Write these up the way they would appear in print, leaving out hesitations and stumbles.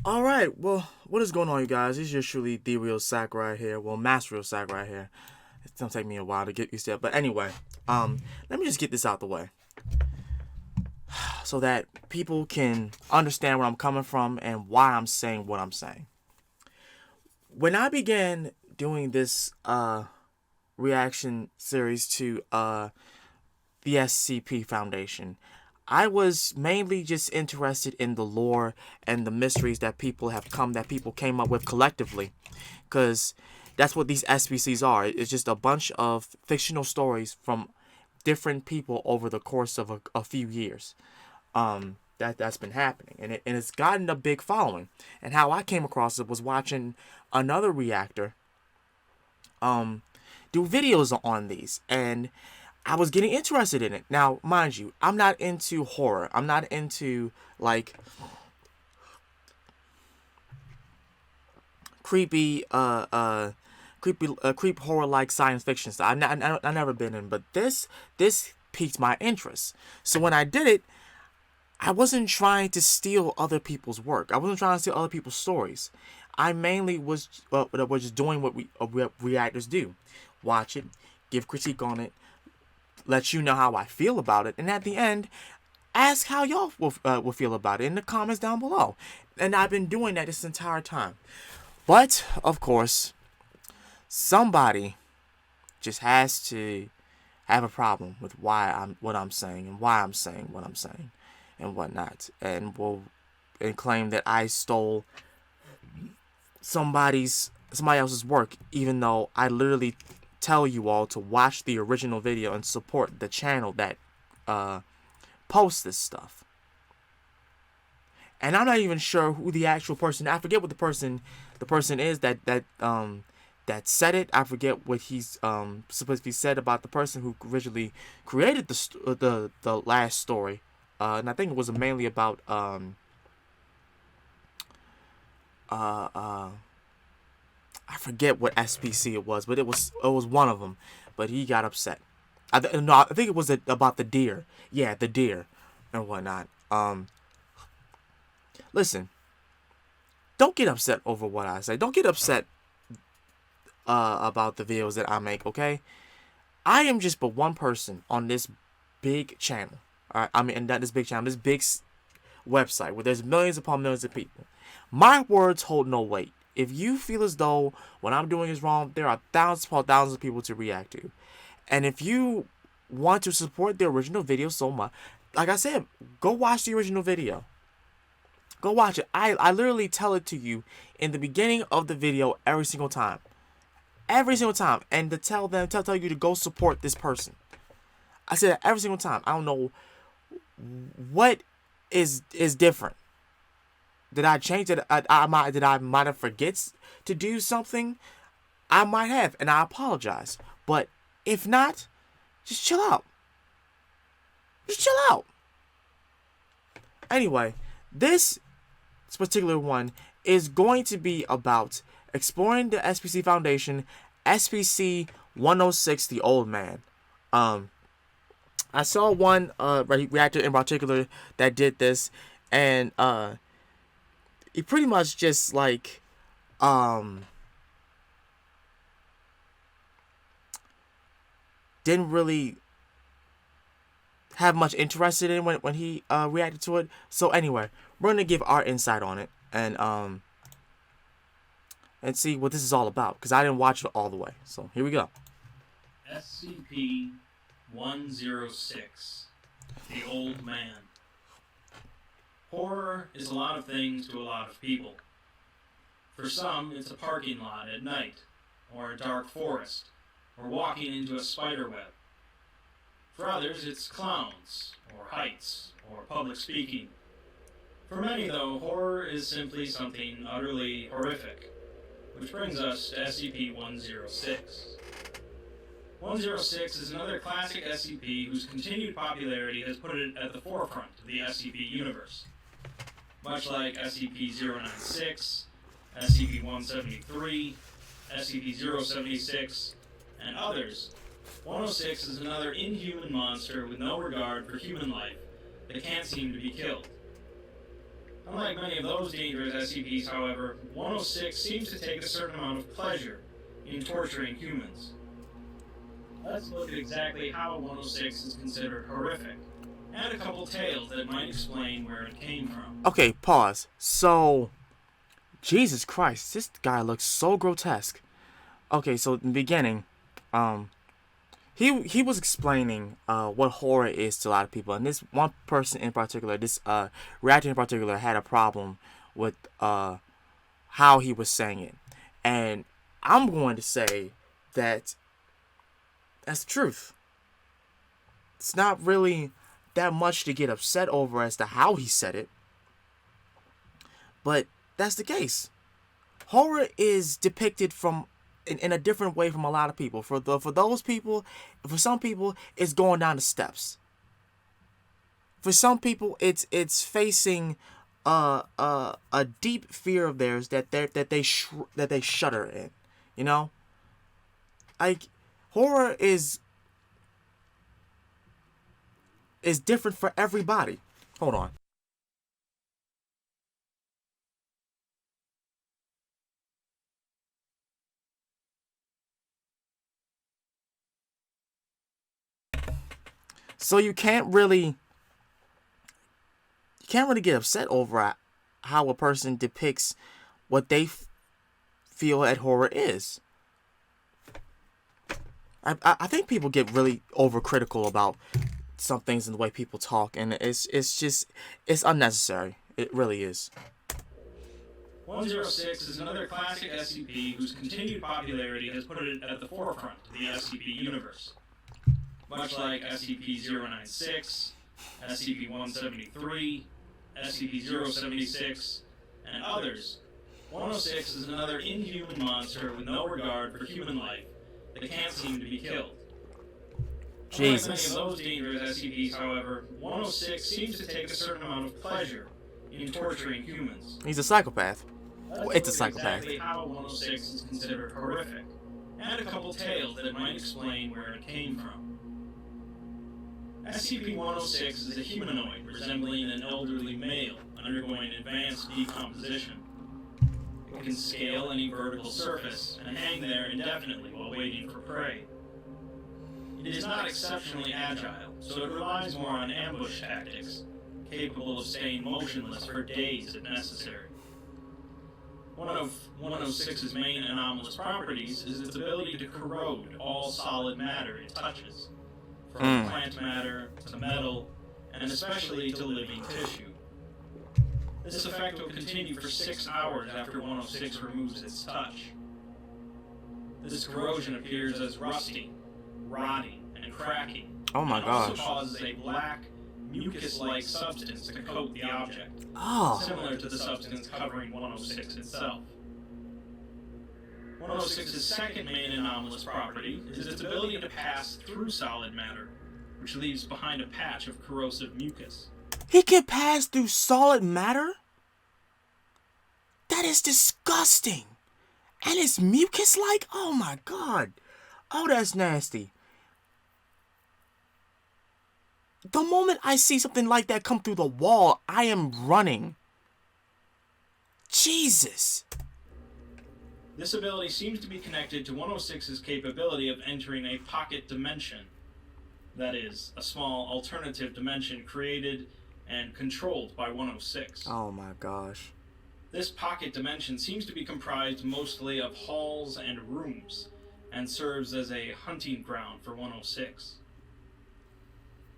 All right, well, what is going on, you guys? It's just truly the Ryo Sakurai here. Well, Master Ryo Sakurai here. It's gonna take me a while to get used to it, but anyway, let me just get this out the way so that people can understand where I'm coming from and why I'm saying what I'm saying. When I began doing this reaction series to the SCP Foundation, I was mainly just interested in the lore and the mysteries that people came up with collectively, because that's what these SPCs are. It's just a bunch of fictional stories from different people over the course of a few years. That's been happening, and it's gotten a big following. And how I came across it was watching another reactor um do videos on these, and I was getting interested in it. Now, mind you, I'm not into horror. I'm not into like creepy creep horror like science fiction stuff. I've never been in, but this piqued my interest. So when I did it, I wasn't trying to steal other people's work. I wasn't trying to steal other people's stories. I mainly was just doing what reactors do: watch it, give critique on it, let you know how I feel about it, and at the end, ask how y'all will feel about it in the comments down below. And I've been doing that this entire time. But of course, somebody just has to have a problem with why I'm what I'm saying and why I'm saying what I'm saying and whatnot, and will and claim that I stole somebody else's work, even though I literally tell you all to watch the original video and support the channel that posts this stuff. And I'm not even sure who the actual person. I forget what the person is that said it. I forget what he's supposed to be said about the person who originally created the last story. And I think it was mainly about uh, uh, I forget what SPC it was, but it was one of them. But he got upset. No, I think it was about the deer. Yeah, the deer and whatnot. Listen, don't get upset over what I say. Don't get upset about the videos that I make. Okay, I am just but one person on this big channel. All right, I mean, and not this big channel, this big website where there's millions upon millions of people. My words hold no weight. If you feel as though what I'm doing is wrong, there are thousands upon thousands of people to react to. And if you want to support the original video so much, like I said, go watch the original video. Go watch it. I literally tell it to you in the beginning of the video every single time. Every single time. And to tell you to go support this person. I say that every single time. I don't know what is different. Did I change it? Did I might have forget to do something? I might have, and I apologize. But if not, just chill out. Just chill out. Anyway, this particular one is going to be about exploring the SPC Foundation, SPC 106, the Old Man. I saw one reactor in particular that did this, and he pretty much just like didn't really have much interest in it when he reacted to it. So anyway, we're gonna give our insight on it and see what this is all about, because I didn't watch it all the way. So here we go. SCP 106, The Old Man. Horror is a lot of things to a lot of people. For some, it's a parking lot at night, or a dark forest, or walking into a spider web. For others, it's clowns, or heights, or public speaking. For many, though, horror is simply something utterly horrific, which brings us to SCP-106. 106 is another classic SCP whose continued popularity has put it at the forefront of the SCP universe. Much like SCP-096, SCP-173, SCP-076, and others, 106 is another inhuman monster with no regard for human life that can't seem to be killed. Unlike many of those dangerous SCPs, however, 106 seems to take a certain amount of pleasure in torturing humans. Let's look at exactly how 106 is considered horrific, and a couple tales that might explain where it came from. Okay, pause. So, Jesus Christ, this guy looks so grotesque. Okay, so in the beginning, he was explaining what horror is to a lot of people, and this one person in particular, this reactor in particular, had a problem with how he was saying it, and I'm going to say that that's the truth. It's not really that much to get upset over as to how he said it, but that's the case. Horror is depicted from in a different way from a lot of people. For those people, for some people, it's going down the steps. For some people, it's facing a deep fear of theirs that they shudder in. You know, like horror is different for everybody. Hold on. So you can't really get upset over how a person depicts what they feel that horror is. I think people get really overcritical about some things in the way people talk, and it's unnecessary. It really is. 106 is another classic SCP whose continued popularity has put it at the forefront of the SCP universe. Much like SCP-096, SCP-173, SCP-076, and others, 106 is another inhuman monster with no regard for human life that can't seem to be killed. Jesus. Unlike many of those dangerous SCPs, however, 106 seems to take a certain amount of pleasure in torturing humans. He's a psychopath. It's a psychopath. Exactly how 106 is considered horrific, and a couple tales that might explain where it came from. SCP-106 is a humanoid resembling an elderly male undergoing advanced decomposition. It can scale any vertical surface and hang there indefinitely while waiting for prey. It is not exceptionally agile, so it relies more on ambush tactics, capable of staying motionless for days if necessary. One of 106's main anomalous properties is its ability to corrode all solid matter it touches, from plant matter to metal, and especially to living tissue. This effect will continue for 6 hours after 106 removes its touch. This corrosion appears as rusty, rotting, and cracking. Oh my gosh. It also causes a black, mucus-like substance to coat the object, similar to the substance covering 106 itself. 106's second main anomalous property is its ability to pass through solid matter, which leaves behind a patch of corrosive mucus. He can pass through solid matter? That is disgusting. And it's mucus-like? Oh my god. Oh, that's nasty. The moment I see something like that come through the wall, I am running. Jesus. This ability seems to be connected to 106's capability of entering a pocket dimension. That is, a small alternative dimension created and controlled by 106. Oh my gosh. This pocket dimension seems to be comprised mostly of halls and rooms, and serves as a hunting ground for 106.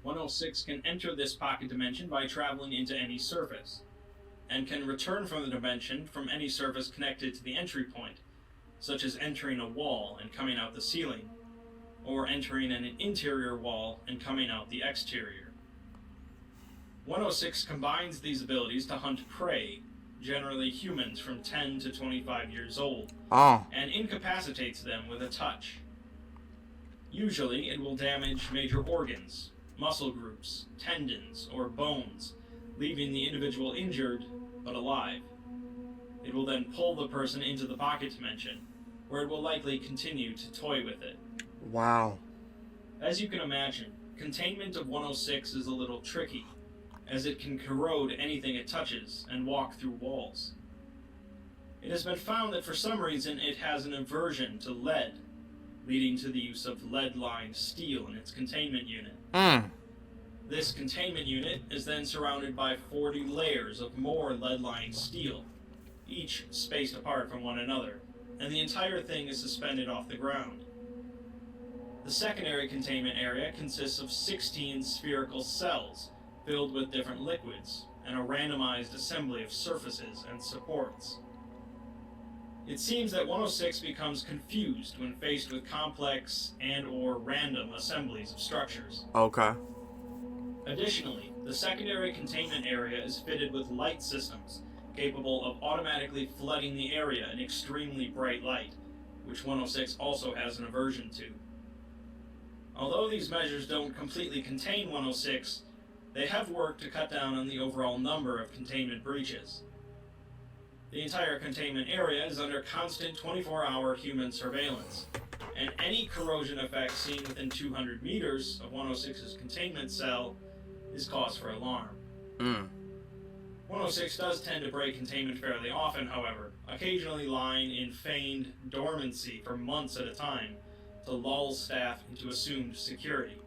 106 can enter this pocket dimension by traveling into any surface, and can return from the dimension from any surface connected to the entry point, such as entering a wall and coming out the ceiling, or entering an interior wall and coming out the exterior. 106 combines these abilities to hunt prey, generally humans from 10 to 25 years old, and incapacitates them with a touch. Usually, it will damage major organs, muscle groups, tendons, or bones, leaving the individual injured but alive. It will then pull the person into the pocket dimension, where it will likely continue to toy with it. Wow. As you can imagine, containment of 106 is a little tricky, as it can corrode anything it touches and walk through walls. It has been found that for some reason it has an aversion to lead, leading to the use of lead-lined steel in its containment unit. This containment unit is then surrounded by 40 layers of more lead-lined steel, each spaced apart from one another, and the entire thing is suspended off the ground. The secondary containment area consists of 16 spherical cells filled with different liquids and a randomized assembly of surfaces and supports. It seems that 106 becomes confused when faced with complex and/or random assemblies of structures. Okay. Additionally, the secondary containment area is fitted with light systems capable of automatically flooding the area in extremely bright light, which 106 also has an aversion to. Although these measures don't completely contain 106, they have worked to cut down on the overall number of containment breaches. The entire containment area is under constant 24-hour human surveillance, and any corrosion effect seen within 200 meters of 106's containment cell is cause for alarm. 106 does tend to break containment fairly often, however, occasionally lying in feigned dormancy for months at a time to lull staff into assumed security.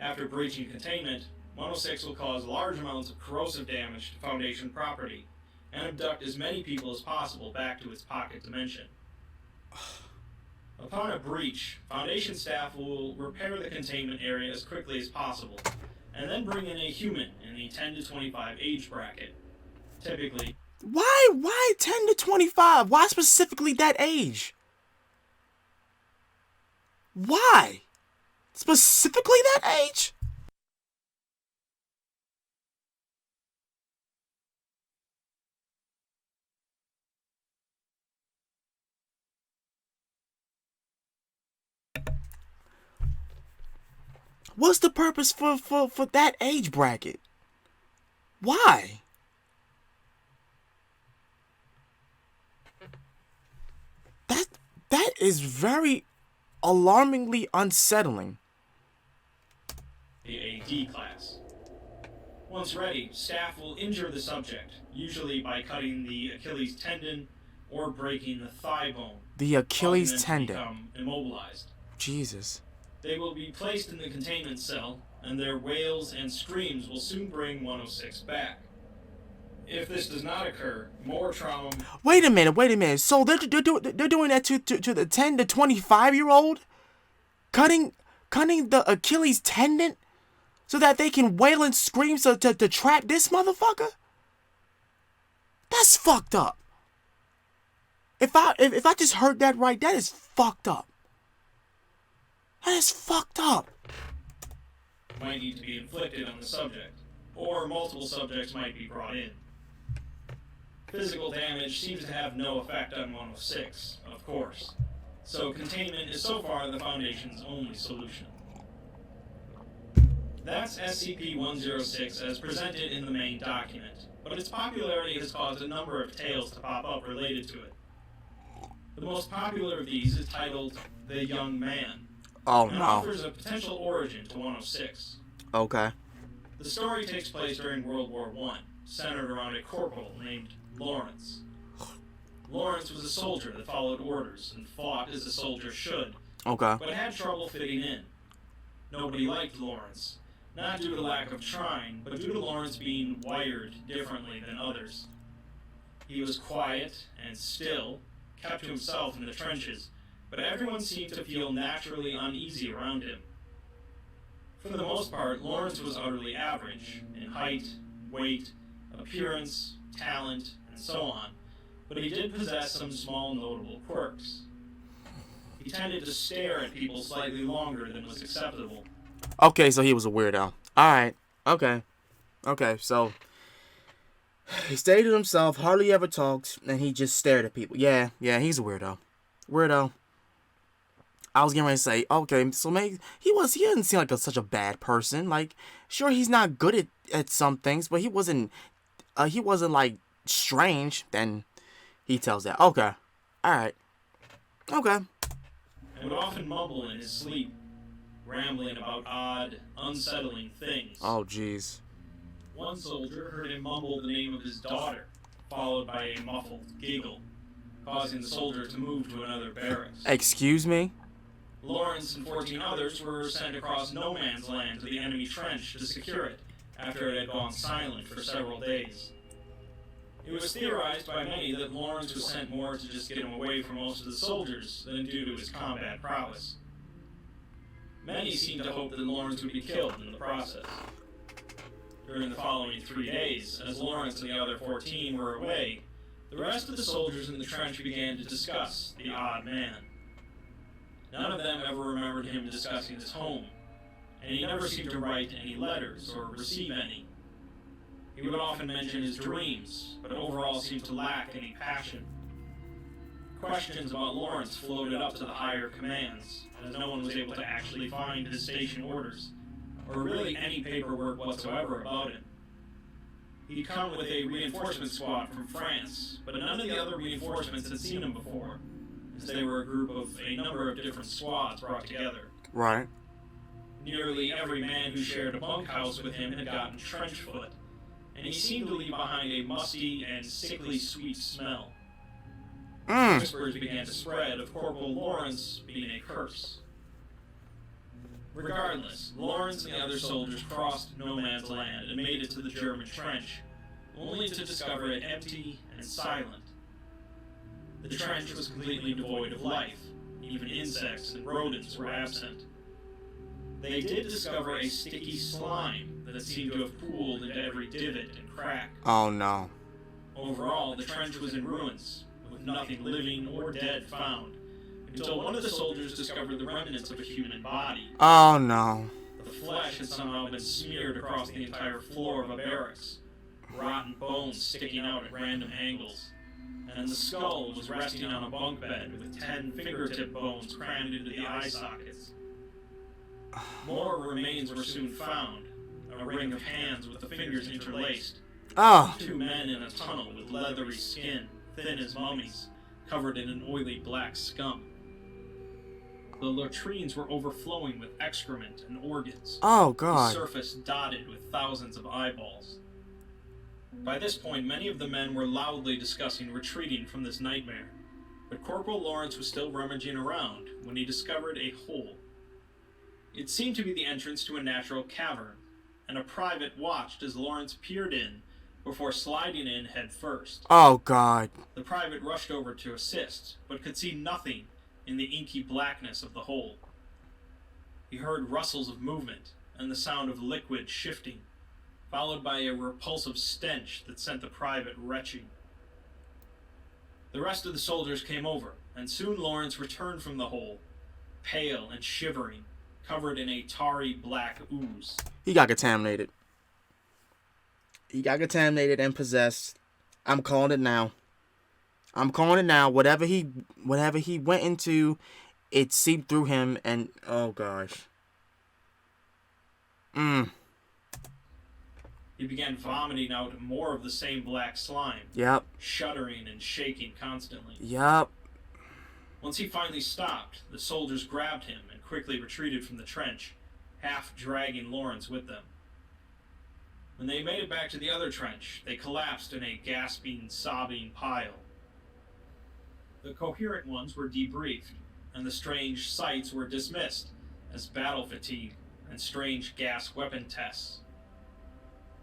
After breaching containment, 106 will cause large amounts of corrosive damage to Foundation property and abduct as many people as possible back to its pocket dimension. Upon a breach, Foundation staff will repair the containment area as quickly as possible, and then bring in a human in the 10 to 25 age bracket. Typically... Why 10 to 25? Why specifically that age? Why? Specifically that age? What's the purpose for that age bracket? Why? That is very alarmingly unsettling. The AD class. Once ready, staff will injure the subject, usually by cutting the Achilles tendon or breaking the thigh bone. The Achilles causing them to tendon. become immobilized. Jesus. They will be placed in the containment cell, and their wails and screams will soon bring 106 back. If this does not occur, more trauma... Wait a minute. So they're doing that to the 10 to 25-year-old? Cutting the Achilles tendon so that they can wail and scream to trap this motherfucker? That's fucked up. If I just heard that right, that is fucked up. That is fucked up. Might need to be inflicted on the subject, or multiple subjects might be brought in. Physical damage seems to have no effect on 106, of course, so containment is so far the Foundation's only solution. That's SCP-106 as presented in the main document, but its popularity has caused a number of tales to pop up related to it. The most popular of these is titled The Young Man, and offers a potential origin to 106. Okay. The story takes place during World War I, centered around a corporal named Lawrence. Lawrence was a soldier that followed orders and fought as a soldier should, but had trouble fitting in. Nobody liked Lawrence, not due to lack of trying, but due to Lawrence being wired differently than others. He was quiet and still, kept to himself in the trenches, but everyone seemed to feel naturally uneasy around him. For the most part, Lawrence was utterly average in height, weight, appearance, talent, and so on, but he did possess some small notable quirks. He tended to stare at people slightly longer than was acceptable. Okay, so he was a weirdo. Alright, okay, so he stayed to himself, hardly ever talked, and he just stared at people. Yeah, he's a weirdo. I was getting ready to say, okay, so maybe he didn't seem like such a bad person. Like, sure, he's not good at some things, but he wasn't like strange. Then he tells that. Okay, all right, okay. And would often mumble in his sleep, rambling about odd, unsettling things. Oh, jeez. One soldier heard him mumble the name of his daughter, followed by a muffled giggle, causing the soldier to move to another barracks. Excuse me? Lawrence and 14 others were sent across no man's land to the enemy trench to secure it after it had gone silent for several days. It was theorized by many that Lawrence was sent more to just get him away from most of the soldiers than due to his combat prowess. Many seemed to hope that Lawrence would be killed in the process. During the following 3 days, as Lawrence and the other 14 were away, the rest of the soldiers in the trench began to discuss the odd man. None of them ever remembered him discussing his home, and he never seemed to write any letters or receive any. He would often mention his dreams, but overall seemed to lack any passion. Questions about Lawrence floated up to the higher commands, as no one was able to actually find his station orders, or really any paperwork whatsoever about him. He'd come with a reinforcement squad from France, but none of the other reinforcements had seen him before, as they were a group of a number of different squads brought together. Right. Nearly every man who shared a bunkhouse with him had gotten trench foot, and he seemed to leave behind a musty and sickly sweet smell. Whispers began to spread of Corporal Lawrence being a curse. Regardless, Lawrence and the other soldiers crossed no man's land and made it to the German trench, only to discover it empty and silent. The trench was completely devoid of life. Even insects and rodents were absent. They did discover a sticky slime that seemed to have pooled into every divot and crack. Oh no. Overall, the trench was in ruins, with nothing living or dead found, until one of the soldiers discovered the remnants of a human body. Oh no. The flesh had somehow been smeared across the entire floor of a barracks, rotten bones sticking out at random angles, and the skull was resting on a bunk bed with 10 fingertip bones crammed into the eye sockets. More remains were soon found, a ring of hands with the fingers interlaced, Oh. 2 men in a tunnel with leathery skin, thin as mummies, covered in an oily black scum. The latrines were overflowing with excrement and organs, Oh the God. surface dotted with thousands of eyeballs. By this point, many of the men were loudly discussing retreating from this nightmare, but Corporal Lawrence was still rummaging around when he discovered a hole. It seemed to be the entrance to a natural cavern, and a private watched as Lawrence peered in before sliding in head first. Oh God. The private rushed over to assist, but could see nothing in the inky blackness of the hole. He heard rustles of movement and the sound of liquid shifting, followed by a repulsive stench that sent the private retching. The rest of the soldiers came over, and soon Lawrence returned from the hole, pale and shivering, covered in a tarry black ooze. He got contaminated. He got contaminated and possessed. I'm calling it now. I'm calling it now. Whatever he went into, it seeped through him, and oh gosh. He began vomiting out more of the same black slime, Yep. shuddering and shaking constantly. Yep. Once he finally stopped, the soldiers grabbed him and quickly retreated from the trench, half dragging Lawrence with them. When they made it back to the other trench, they collapsed in a gasping, sobbing pile. The coherent ones were debriefed, and the strange sights were dismissed as battle fatigue and strange gas weapon tests.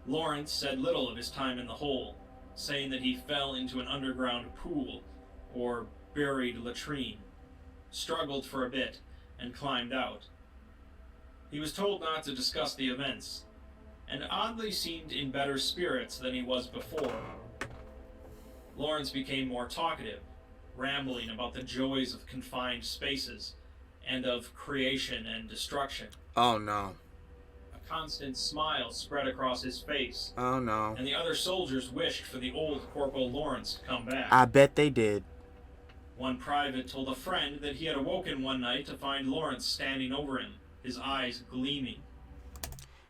Lawrence said little of his time in the hole, saying that he fell into an underground pool, or buried latrine, struggled for a bit, and climbed out. He was told not to discuss the events, and oddly seemed in better spirits than he was before. Lawrence became more talkative, rambling about the joys of confined spaces, and of creation and destruction. Oh no. A constant smile spread across his face, Oh no. and the other soldiers wished for the old Corporal Lawrence to come back. I bet they did. One private told a friend that he had awoken one night to find Lawrence standing over him, his eyes gleaming.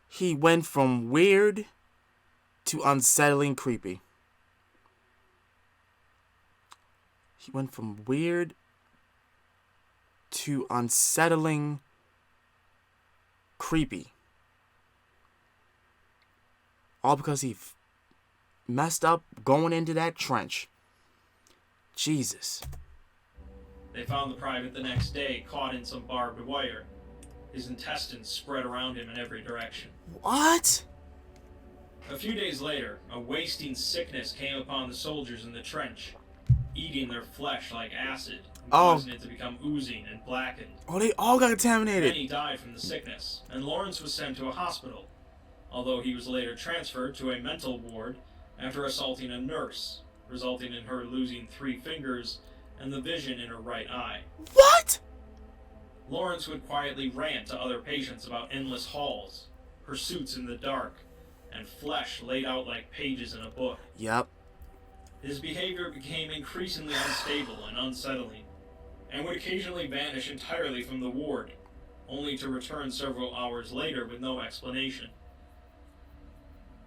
He went from weird to unsettling creepy. He went from weird to unsettling creepy. All because he messed up going into that trench. Jesus. They found the private the next day, caught in some barbed wire. His intestines spread around him in every direction. What? A few days later, a wasting sickness came upon the soldiers in the trench, eating their flesh like acid, and causing it to become oozing and blackened. Oh, they all got contaminated. Many died from the sickness, and Lawrence was sent to a hospital, although he was later transferred to a mental ward after assaulting a nurse, resulting in her losing 3 fingers and the vision in her right eye. What? Lawrence would quietly rant to other patients about endless halls, pursuits in the dark, and flesh laid out like pages in a book. Yep. His behavior became increasingly unstable and unsettling, and would occasionally vanish entirely from the ward, only to return several hours later with no explanation.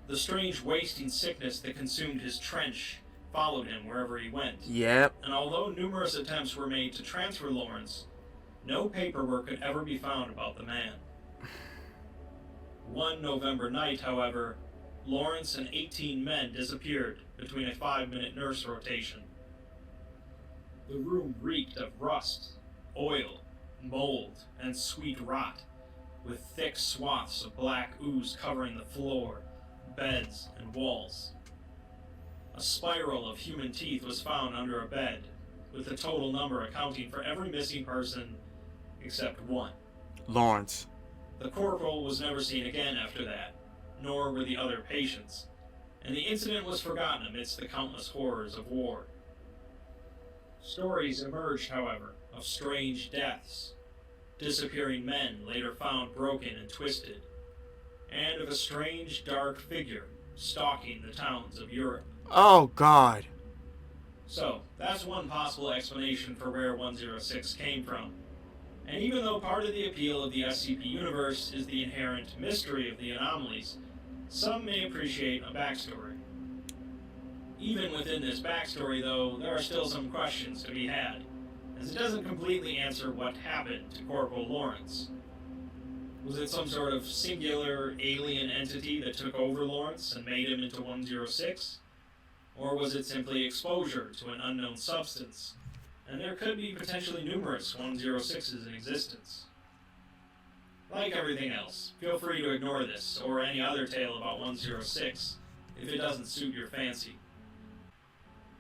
The strange wasting sickness that consumed his trench followed him wherever he went. Yep. And although numerous attempts were made to transfer Lawrence, no paperwork could ever be found about the man. One November night, however, Lawrence and 18 men disappeared between a 5-minute nurse rotation. The room reeked of rust, oil, mold, and sweet rot, with thick swaths of black ooze covering the floor, beds, and walls. A spiral of human teeth was found under a bed, with the total number accounting for every missing person except one. Lawrence. The corporal was never seen again after that, nor were the other patients, and the incident was forgotten amidst the countless horrors of war. Stories emerged, however, of strange deaths, disappearing men later found broken and twisted, and of a strange dark figure stalking the towns of Europe. Oh, God. So, that's one possible explanation for where 106 came from. And even though part of the appeal of the SCP universe is the inherent mystery of the anomalies, some may appreciate a backstory. Even within this backstory, though, there are still some questions to be had, as it doesn't completely answer what happened to Corporal Lawrence. Was it some sort of singular alien entity that took over Lawrence and made him into 106? Or was it simply exposure to an unknown substance? And there could be potentially numerous 106s in existence. Like everything else, feel free to ignore this, or any other tale about 106, if it doesn't suit your fancy.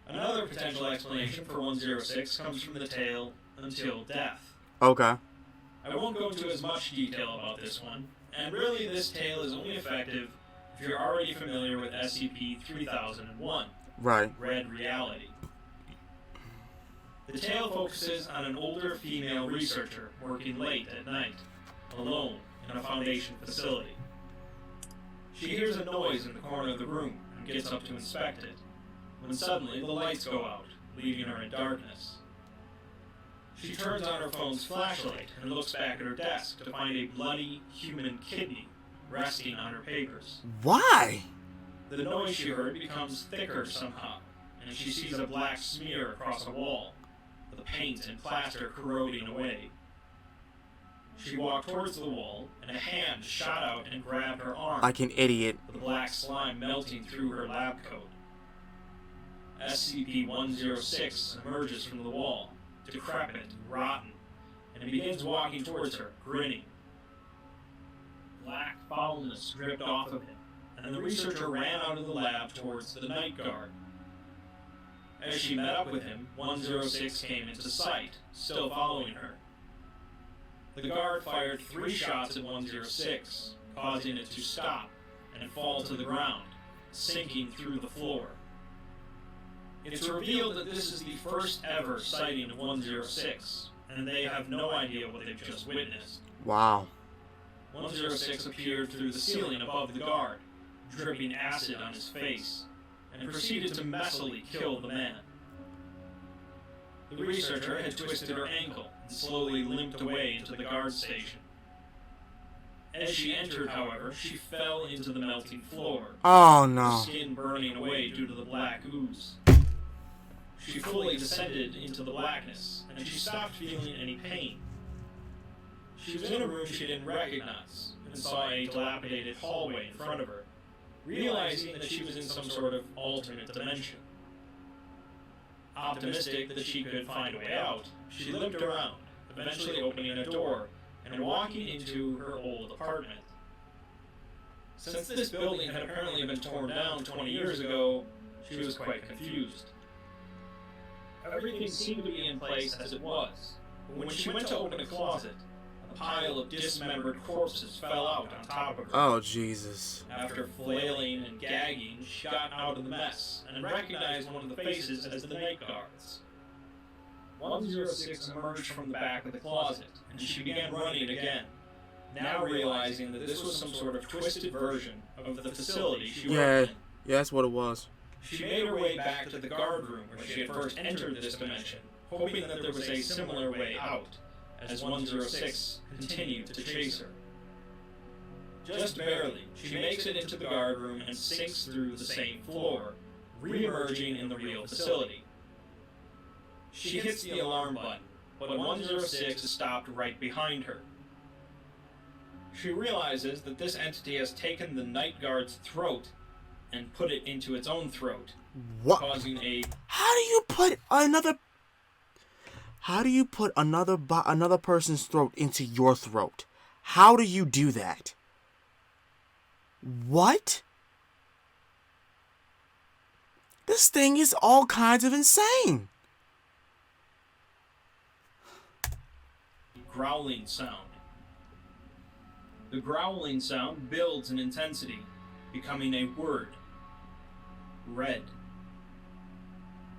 Another potential explanation for 106 comes from the tale Until Death. Okay. I won't go into as much detail about this one, and really this tale is only effective if you're already familiar with SCP-3001, Right. Red Reality. The tale focuses on an older female researcher working late at night, alone in a Foundation facility. She hears a noise in the corner of the room and gets up to inspect it, when suddenly the lights go out, leaving her in darkness. She turns on her phone's flashlight and looks back at her desk to find a bloody human kidney resting on her papers. Why? The noise she heard becomes thicker somehow, and she sees a black smear across a wall, the paint and plaster corroding away. She walked towards the wall, and a hand shot out and grabbed her arm, Like an idiot. with the black slime melting through her lab coat. SCP-106 emerges from the wall, decrepit and rotten, and begins walking towards her, grinning. Black foulness dripped off of him, and the researcher ran out of the lab towards the night guard. As she met up with him, 106 came into sight, still following her. The guard fired 3 shots at 106, causing it to stop and fall to the ground, sinking through the floor. It's revealed that this is the first ever sighting of 106, and they have no idea what they've just witnessed. Wow. 106 appeared through the ceiling above the guard, dripping acid on his face, and proceeded to messily kill the man. The researcher had twisted her ankle and slowly limped away into the guard station. As she entered, however, she fell into the melting floor, Oh, her no. skin burning away due to the black ooze. She fully descended into the blackness, and she stopped feeling any pain. She was in a room she didn't recognize, and saw a dilapidated hallway in front of her. realizing that she was in some sort of alternate dimension. Optimistic that she could find a way out, she limped around, eventually opening a door and walking into her old apartment. Since this building had apparently been torn down 20 years ago, she was quite confused. Everything seemed to be in place as it was, but when she went to open a closet, a pile of dismembered corpses fell out on top of her. Oh, Jesus. After flailing and gagging, she got out of the mess and recognized one of the faces as the night guards. 106 emerged from the back of the closet, and she began running again, now realizing that this was some sort of twisted version of the facility she worked in. Yeah, that's what it was. She made her way back to the guard room where she had first entered this dimension, hoping that there was a similar way out, as 106 continued to chase her. Just barely, she makes it into the guard room and sinks through the same floor, re-emerging in the real facility. She hits the alarm button, but 106 is stopped right behind her. She realizes that this entity has taken the night guard's throat and put it into its own throat, What? causing a... How do you put another person's throat into your throat? How do you do that? What? This thing is all kinds of insane. growling sound. The growling sound builds in intensity, becoming a word. Red.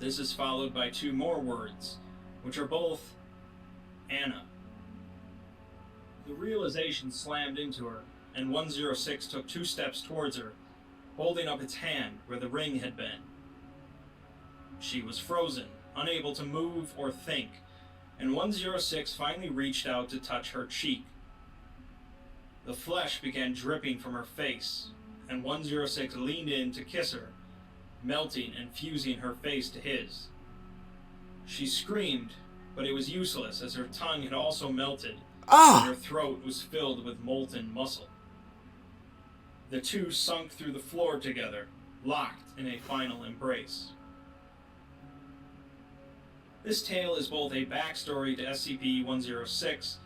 This is followed by two more words, which are both Anna. The realization slammed into her, and 106 took 2 steps towards her, holding up its hand where the ring had been. She was frozen, unable to move or think, and 106 finally reached out to touch her cheek. The flesh began dripping from her face, and 106 leaned in to kiss her, melting and fusing her face to his. She screamed, but it was useless as her tongue had also melted, and her throat was filled with molten muscle. The two sunk through the floor together, locked in a final embrace. This tale is both a backstory to SCP-106,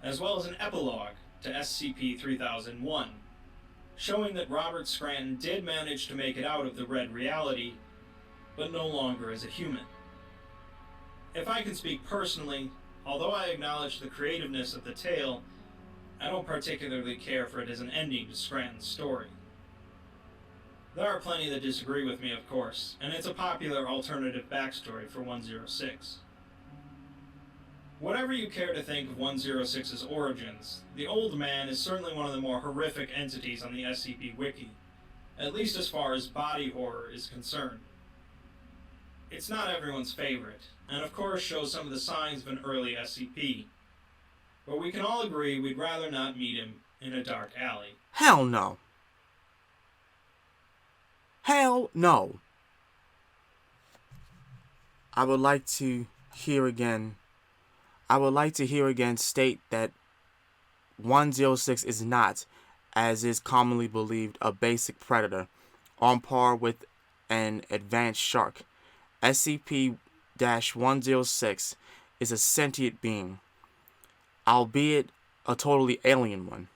as well as an epilogue to SCP-3001, showing that Robert Scranton did manage to make it out of the Red reality, but no longer as a human. If I can speak personally, although I acknowledge the creativeness of the tale, I don't particularly care for it as an ending to Scranton's story. There are plenty that disagree with me, of course, and it's a popular alternative backstory for 106. Whatever you care to think of 106's origins, the Old Man is certainly one of the more horrific entities on the SCP Wiki, at least as far as body horror is concerned. It's not everyone's favorite, and of course shows some of the signs of an early SCP, but we can all agree we'd rather not meet him in a dark alley. Hell no. Hell no. I would like to hear again state that 106 is not, as is commonly believed, a basic predator on par with an advanced shark. SCP-106 is a sentient being, albeit a totally alien one.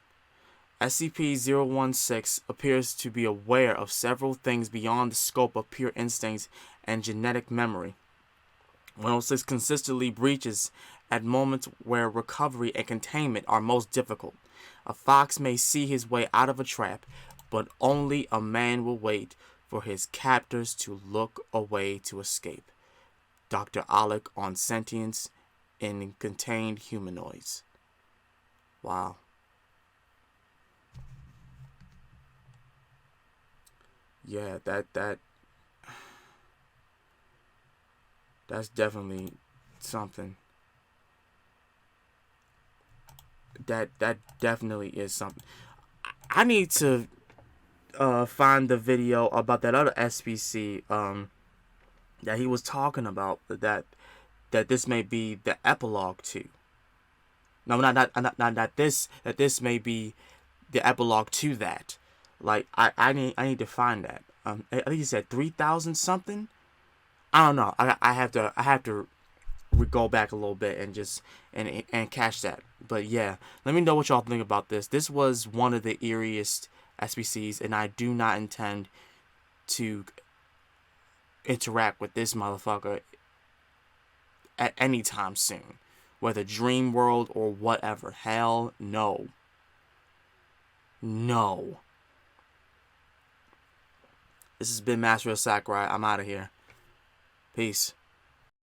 SCP-016 appears to be aware of several things beyond the scope of pure instincts and genetic memory. 106 consistently breaches at moments where recovery and containment are most difficult. A fox may see his way out of a trap, but only a man will wait for his captors to look away to escape. Dr. Alec on Sentience in Contained Humanoids. Wow. Yeah, that's definitely something. That definitely is something. I need to find the video about that other SPC that he was talking about, that this may be the epilogue to. No, not this. That this may be the epilogue to that. Like I need to find that. I think he said 3,000 something. I don't know. I have to go back a little bit and just and catch that. But yeah, let me know what y'all think about this. This was one of the eeriest SPCs, and I do not intend to interact with this motherfucker at any time soon, whether dream world or whatever. Hell no. No. This has been Master of Sakurai. I'm out of here. Peace.